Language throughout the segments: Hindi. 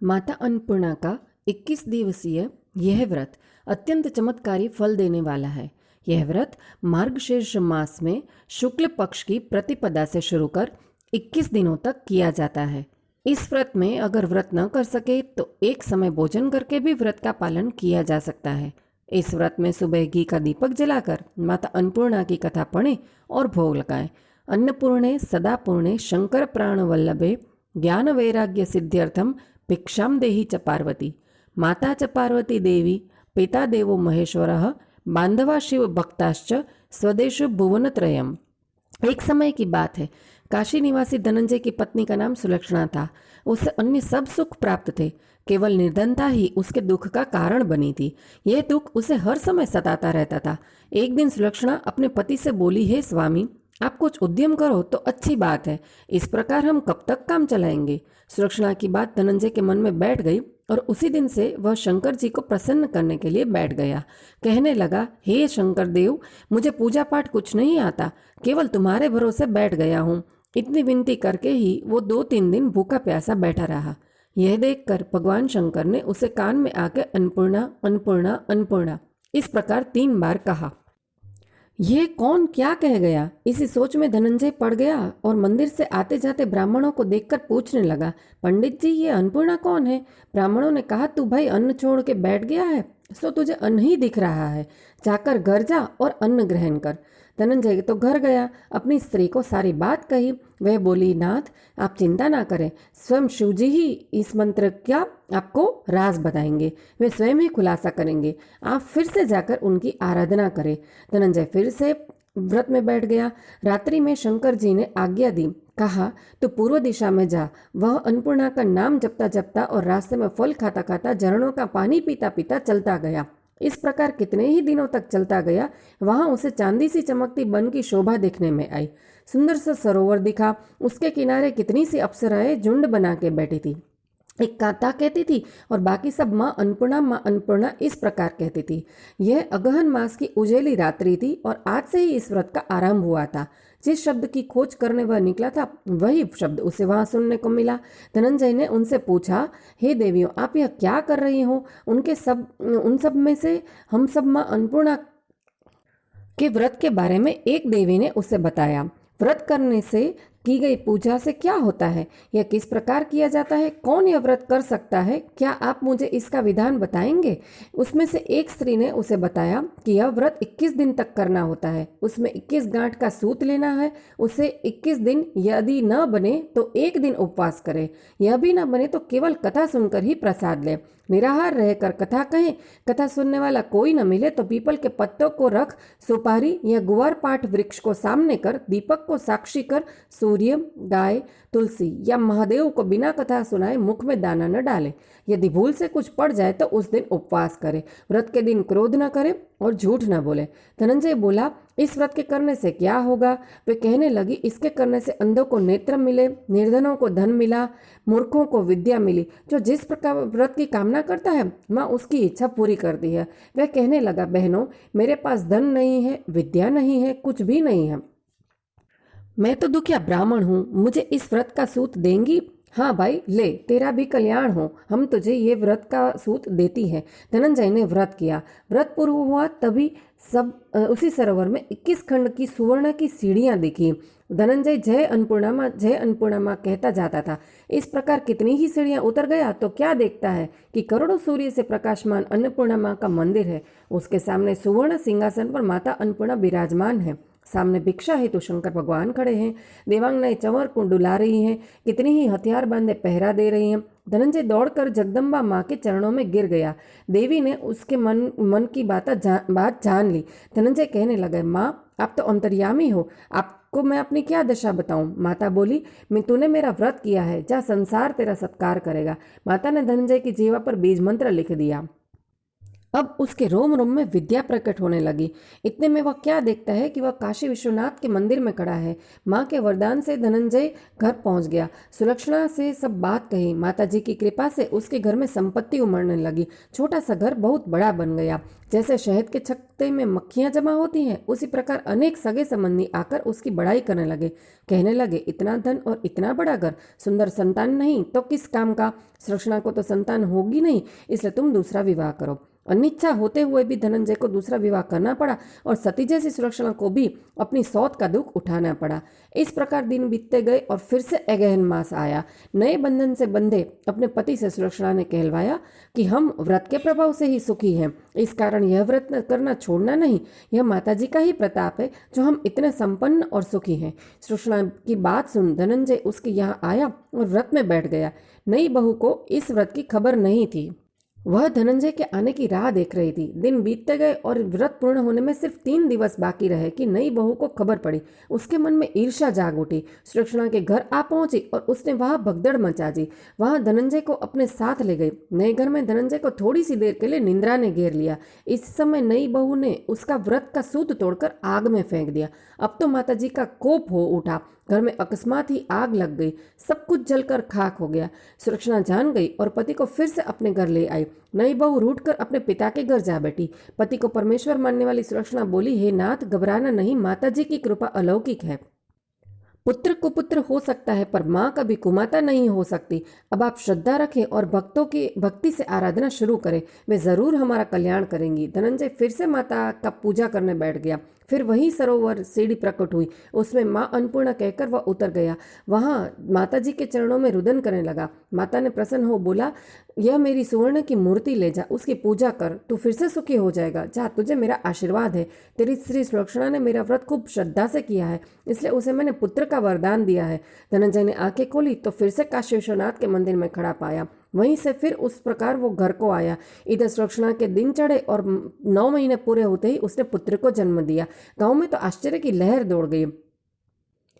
माता अन्नपूर्णा का 21 दिवसीय यह व्रत अत्यंत चमत्कारी फल देने वाला है। यह व्रत मार्गशीर्ष मास में शुक्ल पक्ष की प्रतिपदा से शुरू कर 21 दिनों तक किया जाता है। इस व्रत में अगर व्रत न कर सके तो एक समय भोजन करके भी व्रत का पालन किया जा सकता है। इस व्रत में सुबह घी का दीपक जलाकर माता अन्नपूर्णा की कथा पढ़ें और भोग लगाएं। अन्नपूर्णे सदा पूर्णे शंकर प्राण वल्लभे ज्ञान वैराग्य सिद्ध्यर्थम भिक्षाम देहि च पार्वती। माता च पार्वती देवी पिता देवो महेश्वरः बांधवा शिव भक्ताश्च स्वदेश भुवनत्रयम्। एक समय की बात है, काशी निवासी धनंजय की पत्नी का नाम सुलक्षणा था। उसे अन्य सब सुख प्राप्त थे, केवल निर्धनता ही उसके दुख का कारण बनी थी। यह दुख उसे हर समय सताता रहता था। एक दिन सुलक्षणा अपने पति से बोली, हे स्वामी, आप कुछ उद्यम करो तो अच्छी बात है, इस प्रकार हम कब तक काम चलाएंगे। सुलक्षणा की बात धनंजय के मन में बैठ गई और उसी दिन से वह शंकर जी को प्रसन्न करने के लिए बैठ गया। कहने लगा, हे शंकर देव, मुझे पूजा पाठ कुछ नहीं आता, केवल तुम्हारे भरोसे बैठ गया हूँ। इतनी विनती करके ही वो 2-3 दिन भूखा प्यासा बैठा रहा। यह देखकर भगवान शंकर ने उसे कान में आकर अन्नपूर्णा अन्नपूर्णा अन्नपूर्णा इस प्रकार 3 बार कहा। यह कौन क्या कह गया, इसी सोच में धनंजय पड़ गया और मंदिर से आते जाते ब्राह्मणों को देखकर पूछने लगा, पंडित जी, ये अन्नपूर्णा कौन है। ब्राह्मणों ने कहा, तू भाई अन्न छोड़ के बैठ गया है, सो तुझे अन्न ही दिख रहा है, जाकर घर जा और अन्न ग्रहण कर। धनंजय तो घर गया, अपनी स्त्री को सारी बात कही। वह बोली, नाथ, आप चिंता ना करें, स्वयं शिवजी ही इस मंत्र का आपको राज बताएंगे, वे स्वयं ही खुलासा करेंगे, आप फिर से जाकर उनकी आराधना करें। धनंजय फिर से व्रत में बैठ गया। रात्रि में शंकर जी ने आज्ञा दी, कहा, तो पूर्व दिशा में जा। वह अन्नपूर्णा का नाम जपता जपता और रास्ते में फल खाता खाता झरनों का पानी पीता पीता चलता गया। इस प्रकार कितने ही दिनों तक चलता गया। वहां उसे चांदी सी चमकती वन की शोभा देखने में आई। सुंदर सा सरोवर दिखा, उसके किनारे कितनी सी अप्सराएं झुंड बना के बैठी थी। एक कांता कहती थी और बाकी सब माँ अन्नपूर्णा इस प्रकार कहती थी। यह अगहन मास की उजेली रात्रि थी और आज से ही इस व्रत का आरंभ हुआ था। जिस शब्द की खोज करने वह निकला था, वही शब्द उसे वहां सुनने को मिला। धनंजय ने उनसे पूछा, हे देवियों, आप यह क्या कर रही हो। उन सब में से हम सब माँ अन्नपूर्णा के व्रत के बारे में एक देवी ने उसे बताया। व्रत करने से की गई पूजा से क्या होता है, यह किस प्रकार किया जाता है, कौन यह व्रत कर सकता है, क्या आप मुझे इसका विधान बताएंगे। उसमें से एक स्त्री ने उसे बताया कि यह व्रत 21 दिन तक करना होता है। उसमें 21 गांठ का सूत लेना है। उसे 21 दिन यदि न बने तो एक दिन उपवास करे, यह भी न बने तो केवल कथा सुनकर ही प्रसाद ले। निराहार रहकर कथा कहें, कथा सुनने वाला कोई न मिले तो पीपल के पत्तों को रख, सुपारी या गुवार पाठ वृक्ष को सामने कर, दीपक को साक्षी कर, सूर्य, गाय, तुलसी या महादेव को बिना कथा सुनाए मुख में दाना न डाले। यदि भूल से कुछ पड़ जाए तो उस दिन उपवास करे। व्रत के दिन क्रोध न करे और झूठ न बोले। धनंजय बोला, इस व्रत के करने से क्या होगा। वे कहने लगी, इसके करने से अंधों को नेत्र मिले, निर्धनों को धन मिला, मूर्खों को विद्या मिली। जो जिस प्रकार व्रत की कामना करता है, माँ उसकी इच्छा पूरी करती है। वह कहने लगा, बहनों, मेरे पास धन नहीं है, विद्या नहीं है, कुछ भी नहीं है, मैं तो दुखिया ब्राह्मण हूँ, मुझे इस व्रत का सूत देंगी। हाँ भाई, ले, तेरा भी कल्याण हो, हम तुझे ये व्रत का सूत देती है। धनंजय ने व्रत किया। व्रत पूर्व हुआ तभी उसी सरोवर में 21 खंड की सुवर्ण की सीढ़ियां दिखी। धनंजय जय अन्नपूर्णा माँ कहता जाता था। इस प्रकार कितनी ही सीढ़ियां उतर गया तो क्या देखता है कि करोड़ों सूर्य से प्रकाशमान अन्नपूर्णा माँ का मंदिर है। उसके सामने सुवर्ण सिंहासन पर माता अन्नपूर्णा विराजमान है। सामने भिक्षा हेतु शंकर भगवान खड़े हैं। देवांगनाएं चंवर को डुला रही हैं, कितनी ही हथियार बांधे पहरा दे रही हैं। धनंजय दौड़कर जगदम्बा माँ के चरणों में गिर गया। देवी ने उसके मन की बात जान ली। धनंजय कहने लगे, माँ, आप तो अंतर्यामी हो, आपको मैं अपनी क्या दशा बताऊं। माता बोली, मैं तूने मेरा व्रत किया है, जा, संसार तेरा सत्कार करेगा। माता ने धनंजय की जीवा पर बीज मंत्र लिख दिया। अब उसके रोम रोम में विद्या प्रकट होने लगी। इतने में वह क्या देखता है कि वह काशी विश्वनाथ के मंदिर में खड़ा है। माँ के वरदान से धनंजय घर पहुंच गया। सुलक्षणा से सब बात कही। माता जी की कृपा से उसके घर में संपत्ति उमड़ने लगी। छोटा सा घर बहुत बड़ा बन गया। जैसे शहद के छत्ते में मक्खियां जमा होती हैं, उसी प्रकार अनेक सगे संबंधी आकर उसकी बड़ाई करने लगे। कहने लगे, इतना धन और इतना बड़ा घर, सुंदर संतान नहीं तो किस काम का। सुलक्षणा को तो संतान होगी नहीं, इसलिए तुम दूसरा विवाह करो। अनिच्छा होते हुए भी धनंजय को दूसरा विवाह करना पड़ा और सती जैसी सुलक्षणा को भी अपनी सौत का दुख उठाना पड़ा। इस प्रकार दिन बीतते गए और फिर से अगहन मास आया। नए बंधन से बंधे अपने पति से सुलक्षणा ने कहलवाया कि हम व्रत के प्रभाव से ही सुखी हैं, इस कारण यह व्रत करना छोड़ना नहीं। यह माताजी का ही प्रताप है जो हम इतने संपन्न और सुखी हैं। सुलक्षणा की बात सुन धनंजय उसके यहाँ आया और व्रत में बैठ गया। नई बहू को इस व्रत की खबर नहीं थी। वह धनंजय के आने की राह देख रही थी। दिन बीतते गए और व्रत पूर्ण होने में सिर्फ 3 दिवस बाकी रहे कि नई बहू को खबर पड़ी। उसके मन में ईर्ष्या जाग उठी। सुलक्षणा के घर आ पहुंची और उसने वहां भगदड़ मचा दी। वहां धनंजय को अपने साथ ले गई। नए घर में धनंजय को थोड़ी सी देर के लिए निंद्रा ने घेर लिया। इस समय नई बहू ने उसका व्रत का सूत तोड़कर आग में फेंक दिया। अब तो माताजी का कोप हो उठा। घर में अकस्मात ही आग लग गई। सब कुछ जलकर खाक हो गया। सुलक्षणा जान गई और पति को फिर से अपने घर ले आई। नई बहू रूठ कर अपने पिता के घर जा बैठी। पति को परमेश्वर मानने वाली सुलक्षणा बोली, हे नाथ, घबराना नहीं, माताजी की कृपा अलौकिक है। पुत्र कुपुत्र हो सकता है पर माँ कभी कुमाता नहीं हो सकती। अब आप श्रद्धा रखें और भक्तों की भक्ति से आराधना शुरू करें, वे जरूर हमारा कल्याण करेंगी। धनंजय फिर से माता का पूजा करने बैठ गया। फिर वही सरोवर सीढ़ी प्रकट हुई, उसमें माँ अन्नपूर्णा कहकर वह उतर गया। वहाँ माता जी के चरणों में रुदन करने लगा। माता ने प्रसन्न हो बोला, यह मेरी सुवर्ण की मूर्ति ले जा, उसकी पूजा कर, तू फिर से सुखी हो जाएगा। जा, तुझे मेरा आशीर्वाद है। तेरी श्री सुलक्षणा ने मेरा व्रत खूब श्रद्धा से किया है, इसलिए उसे मैंने पुत्र का वरदान दिया है। धनंजय ने आंखें खोली तो फिर से काशी विश्वनाथ के मंदिर में खड़ा पाया। वहीं से फिर उस प्रकार वो घर को आया। इधर सुलक्षणा के दिन चढ़े और 9 महीने पूरे होते ही उसने पुत्र को जन्म दिया। गांव में तो आश्चर्य की लहर दौड़ गई।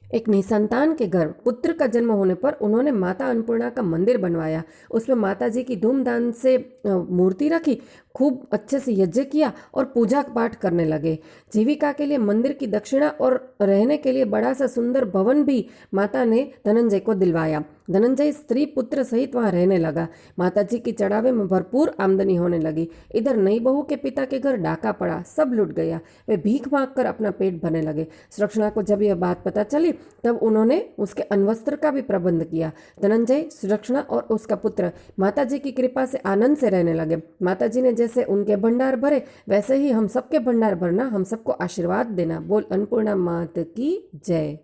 एक निसंतान के घर पुत्र का जन्म होने पर उन्होंने माता अन्नपूर्णा का मंदिर बनवाया। उसमें माता जी की धूमधाम से मूर्ति रखी, खूब अच्छे से यज्ञ किया और पूजा पाठ करने लगे। जीविका के लिए मंदिर की दक्षिणा और रहने के लिए बड़ा सा सुंदर भवन भी माता ने धनंजय को दिलवाया। धनंजय स्त्री पुत्र सहित वहां रहने लगा। माता जी की चढ़ावे में भरपूर आमदनी होने लगी। इधर नई बहू के पिता के घर डाका पड़ा, सब लुट गया। वे भीख मांग कर अपना पेट भरने लगे। सुलक्षणा को जब यह बात पता चली तब उन्होंने उसके अनवस्त्र का भी प्रबंध किया। धनंजय, सुलक्षणा और उसका पुत्र माता जी की कृपा से आनंद से रहने लगे। माता जी ने जैसे उनके भंडार भरे वैसे ही हम सबके भंडार भरना, हम सबको आशीर्वाद देना। बोल अन्नपूर्णा मात की जय।